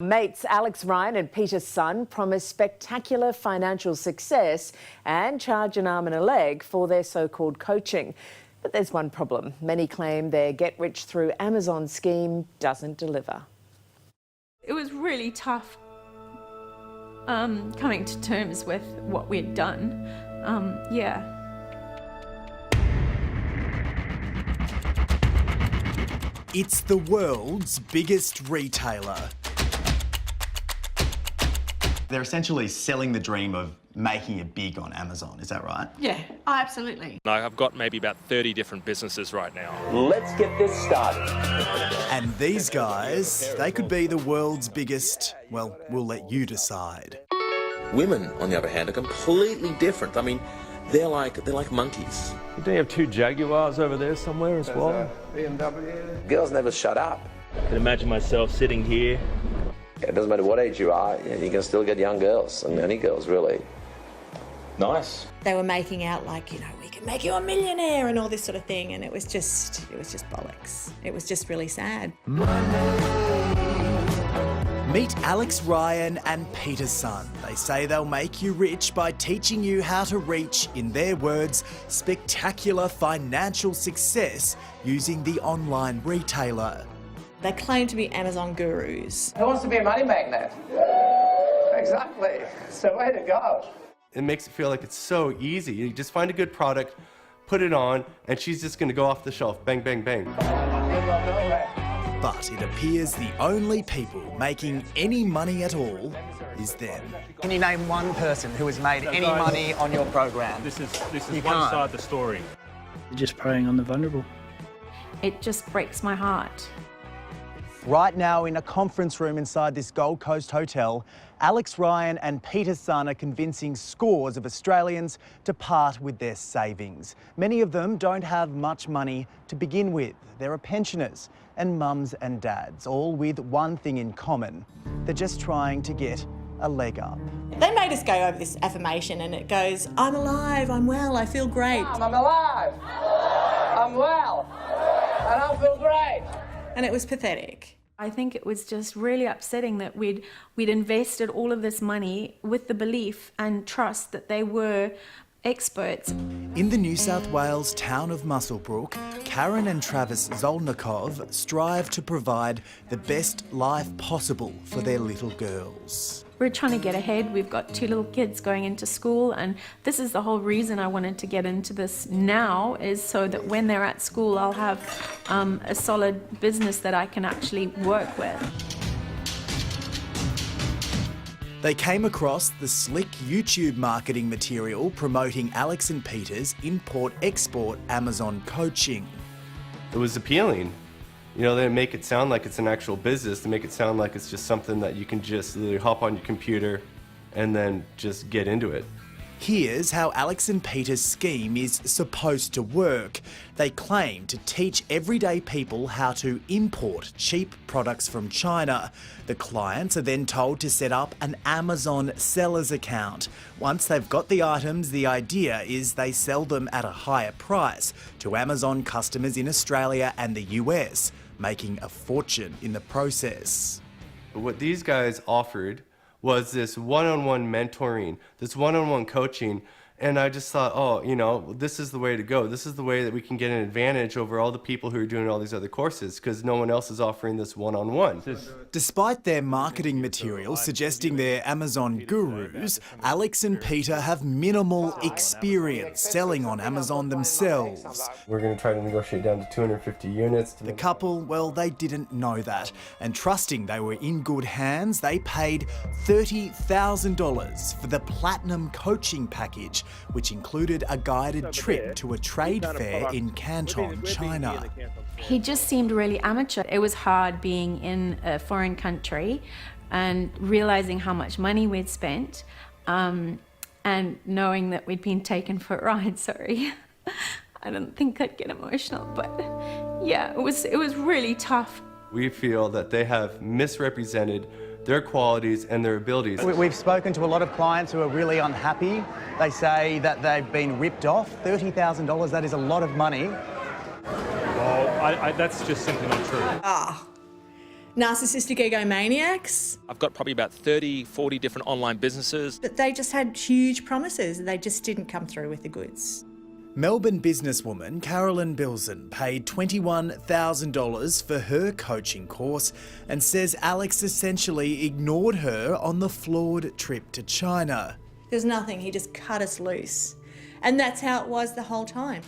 Mates Alex Ryan and Peter's son promise spectacular financial success and charge an arm and a leg for their so-called coaching. But there's one problem. Many claim their get-rich-through Amazon scheme doesn't deliver. It was really tough coming to terms with what we'd done. It's the world's biggest retailer. They're essentially selling the dream of making it big on Amazon, is that right? Yeah, absolutely. I've got maybe about 30 different businesses right now. Let's get this started. And these guys, they could be the world's biggest, well, we'll let you decide. Women, on the other hand, are completely different. I mean, they're like monkeys. Don't you have two Jaguars over there somewhere as well? BMW. Girls never shut up. I can imagine myself sitting here. It doesn't matter what age you are, you can still get young girls, and any girls really. Nice. They were making out like, you know, we can make you a millionaire and all this sort of thing, and it was just bollocks. It was just really sad. Meet Alex Ryan and Peter's son. They say they'll make you rich by teaching you how to reach, in their words, spectacular financial success using the online retailer. They claim to be Amazon gurus. Who wants to be a money magnet? Exactly. It's the way to go. It makes it feel like it's so easy. You just find a good product, put it on, and she's just going to go off the shelf. Bang, bang, bang. But it appears the only people making any money at all is them. Can you name one person who has made any money on your program? This is one side of the story. You're just preying on the vulnerable. It just breaks my heart. Right now, in a conference room inside this Gold Coast hotel, Alex Ryan and Peter's son are convincing scores of Australians to part with their savings. Many of them don't have much money to begin with. There are pensioners and mums and dads, all with one thing in common. They're just trying to get a leg up. They made us go over this affirmation and it goes, I'm alive, I'm well, I feel great. I'm alive, I'm well, and I feel great. And it was pathetic. I think it was just really upsetting that we'd invested all of this money with the belief and trust that they were experts. In the New South Wales town of Muswellbrook, Karen and Travis Zolnikov strive to provide the best life possible for their little girls. We're trying to get ahead. We've got 2 little kids going into school, and this is the whole reason I wanted to get into this now, is so that when they're at school I'll have a solid business that I can actually work with. They came across the slick YouTube marketing material promoting Alex and Peter's import-export Amazon coaching. It was appealing. You know, they make it sound like it's an actual business. They make it sound like it's just something that you can just literally hop on your computer and then just get into it. Here's how Alex and Peter's scheme is supposed to work. They claim to teach everyday people how to import cheap products from China. The clients are then told to set up an Amazon seller's account. Once they've got the items, the idea is they sell them at a higher price to Amazon customers in Australia and the US, making a fortune in the process. But what these guys offered was this one-on-one mentoring, this one-on-one coaching, and I just thought, oh, you know, this is the way to go. This is the way that we can get an advantage over all the people who are doing all these other courses, because no one else is offering this one-on-one. Despite their marketing material suggesting they're Amazon gurus, Alex and Peter have minimal experience selling on Amazon themselves. We're going to try to negotiate down to 250 units. The couple, well, they didn't know that, and trusting they were in good hands, they paid $30,000 for the Platinum Coaching Package, which included a guided trip to a trade fair in Canton, China. He just seemed really amateur. It was hard being in a foreign country and realizing how much money we'd spent, and knowing that we'd been taken for a ride, sorry. I didn't think I'd get emotional, but yeah, it was really tough. We feel that they have misrepresented their qualities and their abilities. We've spoken to a lot of clients who are really unhappy. They say that they've been ripped off. $30,000, that is a lot of money. Well, that's just simply not true. narcissistic egomaniacs. I've got probably about 30, 40 different online businesses. But they just had huge promises. They just didn't come through with the goods. Melbourne businesswoman Carolyn Bilson paid $21,000 for her coaching course and says Alex essentially ignored her on the flawed trip to China. There's nothing, he just cut us loose. And that's how it was the whole time.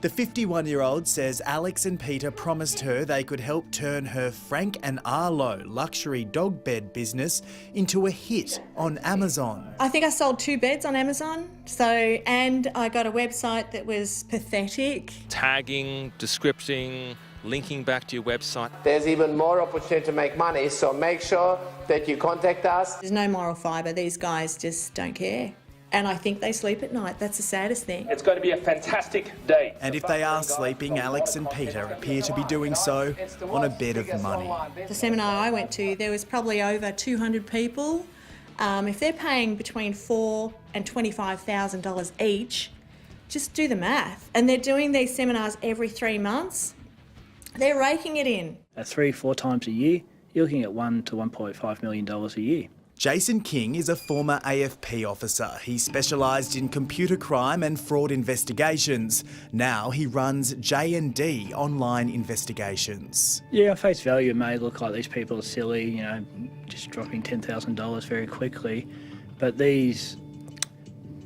The 51-year-old says Alex and Peter promised her they could help turn her Frank and Arlo luxury dog bed business into a hit on Amazon. I think I sold 2 beds on Amazon, and I got a website that was pathetic. Tagging, descripting, linking back to your website. There's even more opportunity to make money, so make sure that you contact us. There's no moral fibre. These guys just don't care. And I think they sleep at night. That's the saddest thing. It's going to be a fantastic day. And if they are sleeping, Alex and Peter appear to be doing so on a bed of money. The seminar I went to, there was probably over 200 people. If they're paying between $4,000 and $25,000 each, just do the math. And they're doing these seminars every 3 months. They're raking it in. 3-4 times a year, you're looking at $1 to $1.5 million a year. Jason King is a former AFP officer. He specialised in computer crime and fraud investigations. Now he runs J&D online investigations. Yeah, on face value, it may look like these people are silly, you know, just dropping $10,000 very quickly. But these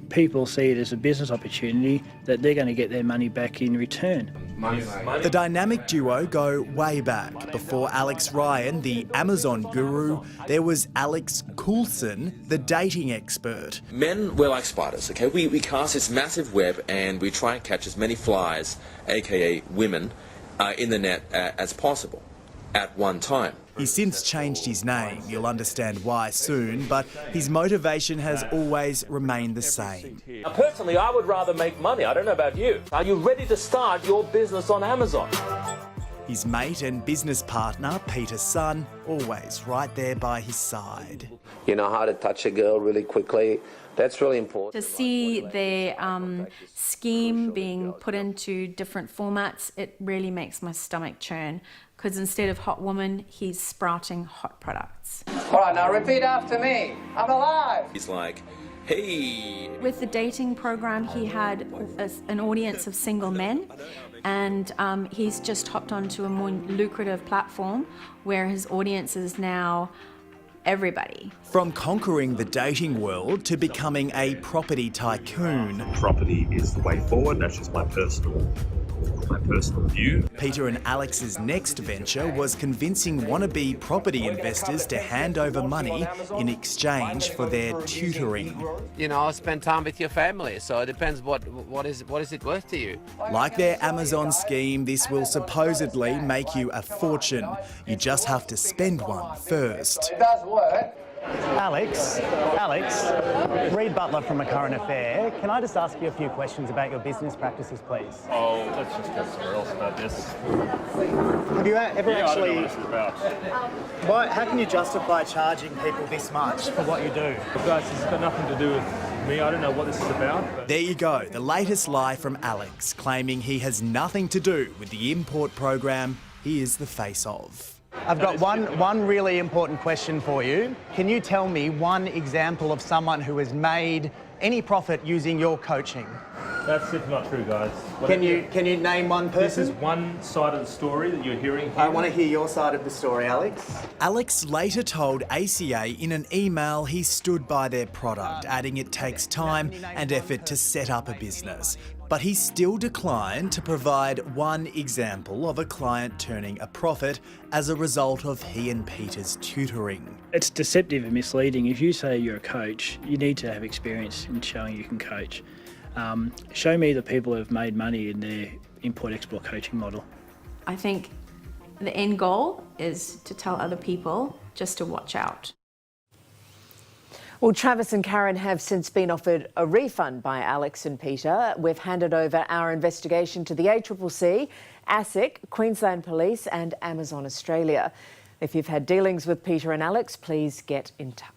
people see it as a business opportunity that they're going to get their money back in return. The dynamic duo go way back. Before Alex Ryan, the Amazon guru, there was Alex Coulson, the dating expert. Men, we're like spiders, okay? We cast this massive web and we try and catch as many flies, aka women, in the net as possible at one time. He's since changed his name. You'll understand why soon, but his motivation has always remained the same. Now, personally, I would rather make money. I don't know about you. Are you ready to start your business on Amazon? His mate and business partner, Peter's son, always right there by his side. You know how to touch a girl really quickly. That's really important. To see their scheme being put into different formats, it really makes my stomach churn. Because instead of hot woman, he's sprouting hot products. All right, now repeat after me. I'm alive. He's like, hey. With the dating program, he had an audience of single men, and he's just hopped onto a more lucrative platform where his audience is now everybody. From conquering the dating world to becoming a property tycoon. Property is the way forward. That's just my personal view. Peter and Alex's next venture was convincing wannabe property investors to hand over money in exchange for their tutoring. You know, spend time with your family, so it depends what is it worth to you. Like their Amazon scheme, this will supposedly make you a fortune. You just have to spend one first. It does work. Alex, Reed Butler from A Current Affair. Can I just ask you a few questions about your business practices, please? Oh, let's just go somewhere else about this. Have you ever I actually... don't know what this is about. How can you justify charging people this much for what you do? Guys, this has got nothing to do with me. I don't know what this is about. But... There you go, the latest lie from Alex, claiming he has nothing to do with the import program he is the face of. I've got one really important question for you. Can you tell me one example of someone who has made any profit using your coaching? That's simply not true, guys. Can you name one person? This is one side of the story that you're hearing here. I want to hear your side of the story, Alex. Alex later told ACA in an email he stood by their product, adding it takes time and effort to set up a business. But he still declined to provide one example of a client turning a profit as a result of he and Peter's tutoring. It's deceptive and misleading. If you say you're a coach, you need to have experience in showing you can coach. Show me the people who have made money in their import-export coaching model. I think the end goal is to tell other people just to watch out. Well, Travis and Karen have since been offered a refund by Alex and Peter. We've handed over our investigation to the ACCC, ASIC, Queensland Police and Amazon Australia. If you've had dealings with Peter and Alex, please get in touch.